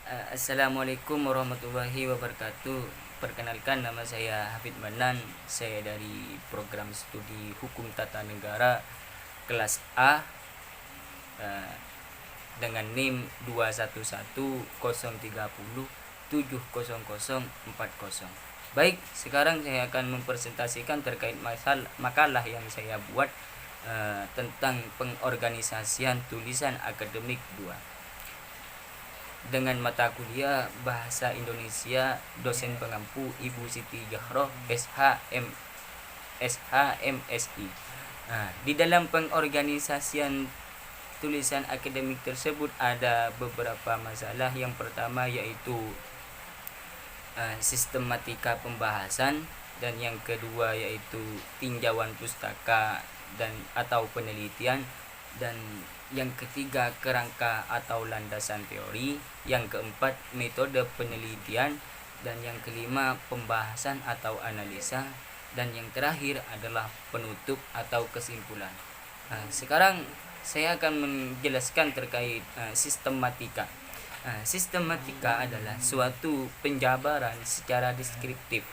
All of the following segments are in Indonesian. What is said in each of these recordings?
Assalamualaikum warahmatullahi wabarakatuh. Perkenalkan, nama saya Hafid Manan. Saya dari program studi Hukum Tata Negara kelas A, eh, dengan NIM 21103070040. Baik, sekarang saya akan mempresentasikan terkait makalah yang saya buat tentang pengorganisasian tulisan akademik 2 dengan mata kuliah Bahasa Indonesia, dosen pengampu Ibu Siti Jahroh SHMSI. Di dalam pengorganisasian tulisan akademik tersebut ada beberapa masalah. Yang pertama yaitu sistematika pembahasan, dan yang kedua yaitu tinjauan pustaka dan atau penelitian, dan yang ketiga kerangka atau landasan teori, yang keempat metode penelitian, dan yang kelima pembahasan atau analisa, dan yang terakhir adalah penutup atau kesimpulan. Sekarang saya akan menjelaskan terkait sistematika. Sistematika adalah suatu penjabaran secara deskriptif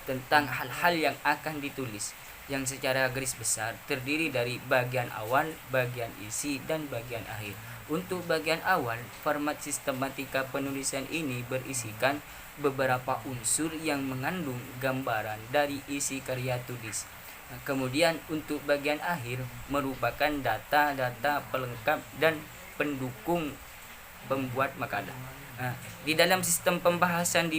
tentang hal-hal yang akan ditulis, yang secara garis besar terdiri dari bagian awal, bagian isi, dan bagian akhir. Untuk bagian awal, format sistematika penulisan ini berisikan beberapa unsur yang mengandung gambaran dari isi karya tulis. Kemudian untuk bagian akhir merupakan data-data pelengkap dan pendukung pembuat makalah. Di dalam sistem pembahasan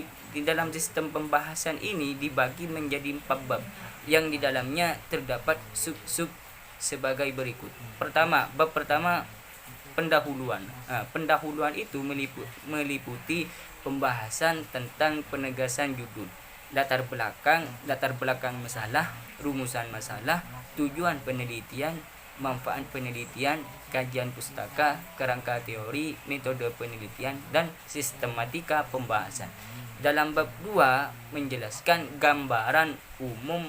ini dibagi menjadi 4 bab, yang di dalamnya terdapat sub-sub sebagai berikut. Bab pertama pendahuluan. Pendahuluan itu meliputi pembahasan tentang penegasan judul, latar belakang masalah, rumusan masalah, tujuan penelitian, manfaat penelitian, kajian pustaka, kerangka teori, metode penelitian, dan sistematika pembahasan. Dalam bab 2 menjelaskan gambaran umum,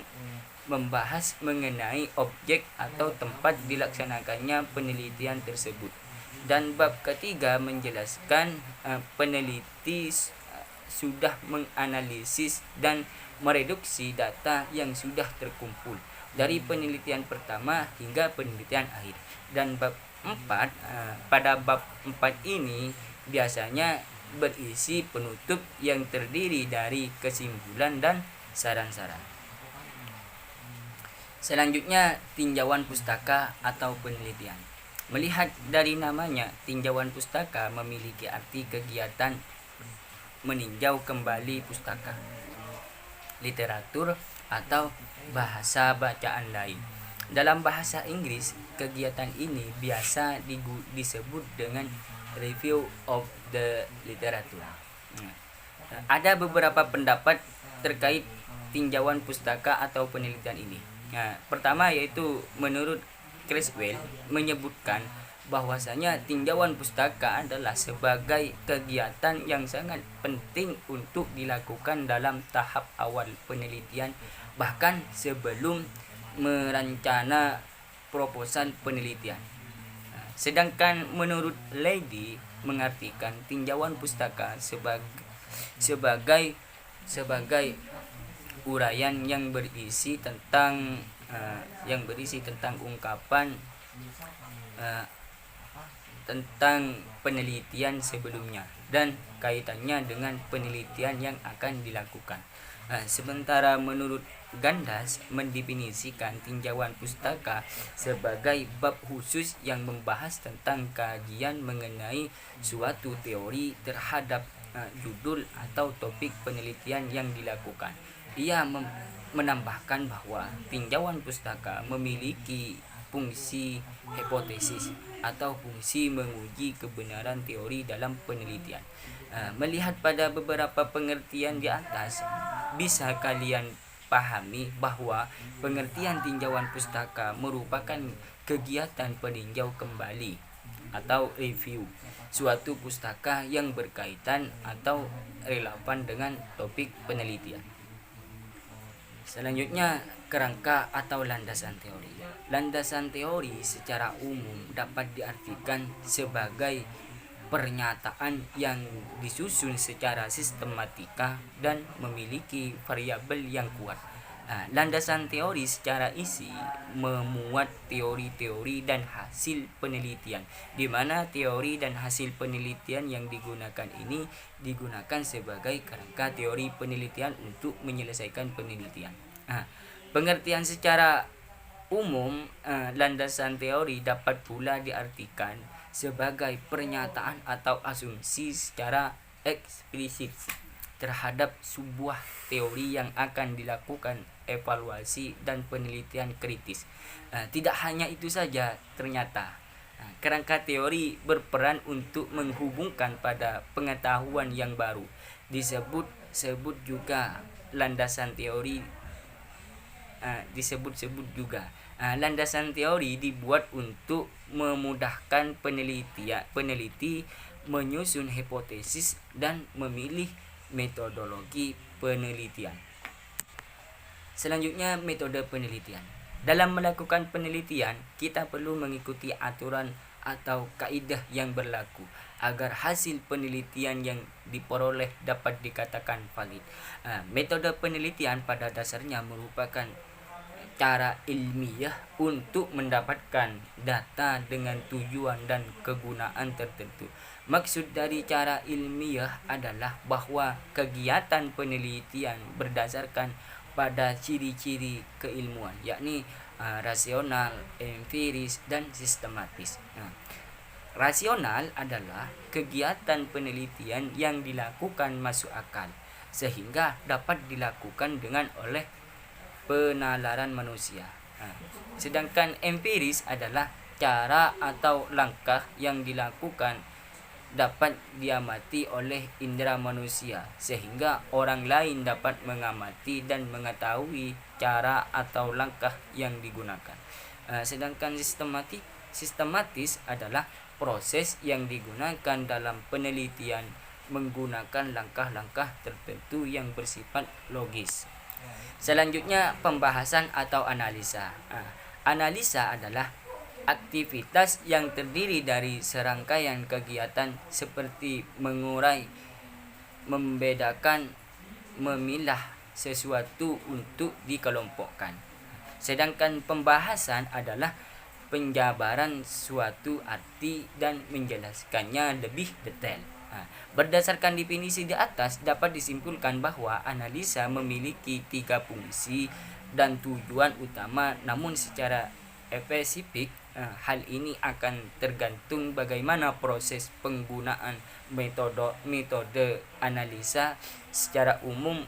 membahas mengenai objek atau tempat dilaksanakannya penelitian tersebut. Dan bab ketiga menjelaskan peneliti sudah menganalisis dan mereduksi data yang sudah terkumpul dari penelitian pertama hingga penelitian akhir. Dan pada bab 4 ini biasanya berisi penutup yang terdiri dari kesimpulan dan saran-saran. Selanjutnya, tinjauan pustaka atau penelitian. Melihat dari namanya, tinjauan pustaka memiliki arti kegiatan meninjau kembali pustaka, literatur, atau bahasa bacaan lain. Dalam bahasa Inggris, kegiatan ini biasa disebut dengan review of the literature. Ada beberapa pendapat terkait tinjauan pustaka atau penelitian ini. Pertama yaitu menurut Creswell menyebutkan bahwasanya tinjauan pustaka adalah sebagai kegiatan yang sangat penting untuk dilakukan dalam tahap awal penelitian, bahkan sebelum merancana proposal penelitian. Sedangkan menurut Lady mengartikan tinjauan pustaka sebagai uraian yang berisi tentang ungkapan tentang penelitian sebelumnya dan kaitannya dengan penelitian yang akan dilakukan. Sementara menurut Gandas mendefinisikan tinjauan pustaka sebagai bab khusus yang membahas tentang kajian mengenai suatu teori terhadap judul atau topik penelitian yang dilakukan. Ia menambahkan bahwa tinjauan pustaka memiliki fungsi hipotesis atau fungsi menguji kebenaran teori dalam penelitian. Melihat pada beberapa pengertian di atas, bisa kalian pahami bahwa pengertian tinjauan pustaka merupakan kegiatan peninjau kembali atau review suatu pustaka yang berkaitan atau relevan dengan topik penelitian. Selanjutnya, kerangka atau landasan teori. Landasan teori secara umum dapat diartikan sebagai pernyataan yang disusun secara sistematika dan memiliki variabel yang kuat. Landasan teori secara isi memuat teori-teori dan hasil penelitian, di mana teori dan hasil penelitian yang digunakan ini digunakan sebagai kerangka teori penelitian untuk menyelesaikan penelitian. Pengertian secara umum, landasan teori dapat pula diartikan sebagai pernyataan atau asumsi secara eksplisit terhadap sebuah teori yang akan dilakukan evaluasi dan penelitian kritis. Tidak hanya itu saja, ternyata kerangka teori berperan untuk menghubungkan pada pengetahuan yang baru. Disebut juga landasan teori. Landasan teori dibuat untuk memudahkan peneliti menyusun hipotesis dan memilih metodologi penelitian. Selanjutnya, metode penelitian. Dalam melakukan penelitian, kita perlu mengikuti aturan atau kaidah yang berlaku agar hasil penelitian yang diperoleh dapat dikatakan valid. Metode penelitian pada dasarnya merupakan cara ilmiah untuk mendapatkan data dengan tujuan dan kegunaan tertentu. Maksud dari cara ilmiah adalah bahwa kegiatan penelitian berdasarkan pada ciri-ciri keilmuan, yakni rasional, empiris, dan sistematis. Rasional adalah kegiatan penelitian yang dilakukan masuk akal sehingga dapat dilakukan oleh penalaran manusia. Sedangkan empiris adalah cara atau langkah yang dilakukan dapat diamati oleh indera manusia sehingga orang lain dapat mengamati dan mengetahui cara atau langkah yang digunakan. Sedangkan sistematis adalah proses yang digunakan dalam penelitian menggunakan langkah-langkah tertentu yang bersifat logis. Selanjutnya, pembahasan atau analisa. Analisa adalah aktivitas yang terdiri dari serangkaian kegiatan seperti mengurai, membedakan, memilah sesuatu untuk dikelompokkan. Sedangkan pembahasan adalah penjabaran suatu arti dan menjelaskannya lebih detail. Berdasarkan definisi di atas, dapat disimpulkan bahwa analisa memiliki 3 fungsi dan tujuan utama, namun secara spesifik hal ini akan tergantung bagaimana proses penggunaan metode analisa. Secara umum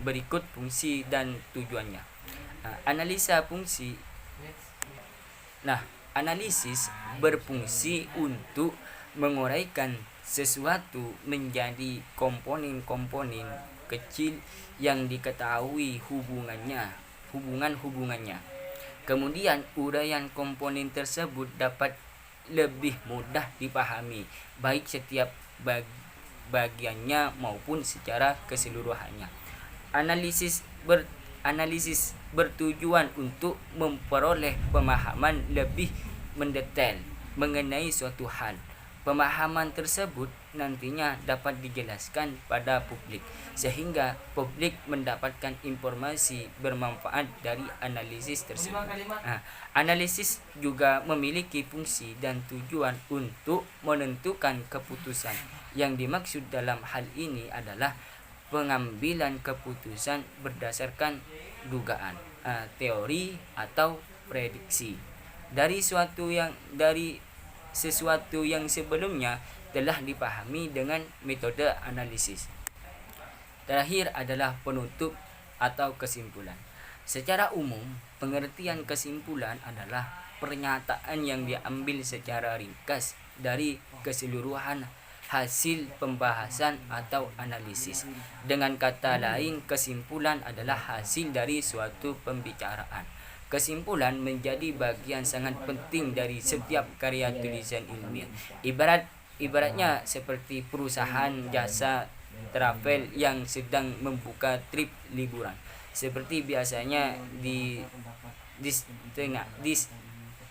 berikut fungsi dan tujuannya. Analisa fungsi. Analisis berfungsi untuk menguraikan sesuatu menjadi komponen-komponen kecil yang diketahui hubungan-hubungannya. Kemudian uraian komponen tersebut dapat lebih mudah dipahami, baik setiap bagiannya maupun secara keseluruhannya. Analisis bertujuan untuk memperoleh pemahaman lebih mendetail mengenai suatu hal. Pemahaman tersebut nantinya dapat dijelaskan pada publik sehingga publik mendapatkan informasi bermanfaat dari analisis tersebut. Analisis juga memiliki fungsi dan tujuan untuk menentukan keputusan. Yang dimaksud dalam hal ini adalah pengambilan keputusan berdasarkan dugaan, teori atau prediksi dari sesuatu yang sebelumnya telah dipahami dengan metode analisis. Terakhir adalah penutup atau kesimpulan. Secara umum, pengertian kesimpulan adalah pernyataan yang diambil secara ringkas dari keseluruhan hasil pembahasan atau analisis. Dengan kata lain, kesimpulan adalah hasil dari suatu pembicaraan. Kesimpulan menjadi bagian sangat penting dari setiap karya tulisan ilmiah. Ibaratnya seperti perusahaan jasa travel yang sedang membuka trip liburan. Seperti biasanya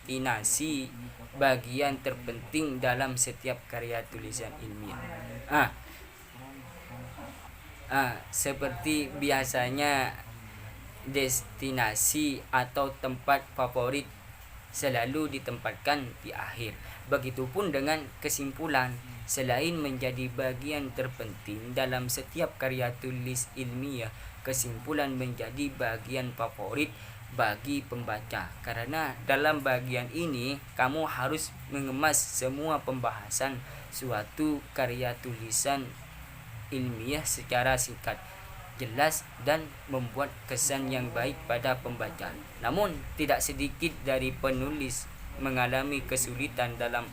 destinasi bagian terpenting dalam setiap karya tulisan ilmiah. Ah, seperti biasanya destinasi atau tempat favorit selalu ditempatkan di akhir. Begitupun dengan kesimpulan, selain menjadi bagian terpenting dalam setiap karya tulis ilmiah, kesimpulan menjadi bagian favorit bagi pembaca, karena dalam bagian ini kamu harus mengemas semua pembahasan suatu karya tulisan ilmiah secara singkat, jelas, dan membuat kesan yang baik pada pembaca. Namun tidak sedikit dari penulis mengalami kesulitan dalam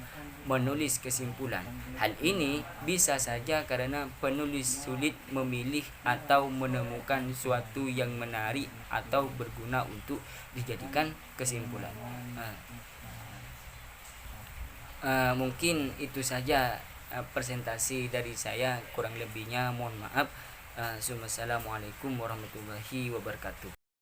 menulis kesimpulan. Hal ini bisa saja karena penulis sulit memilih atau menemukan suatu yang menarik atau berguna untuk dijadikan kesimpulan. Mungkin itu saja presentasi dari saya, kurang lebihnya mohon maaf. Assalamualaikum warahmatullahi wabarakatuh.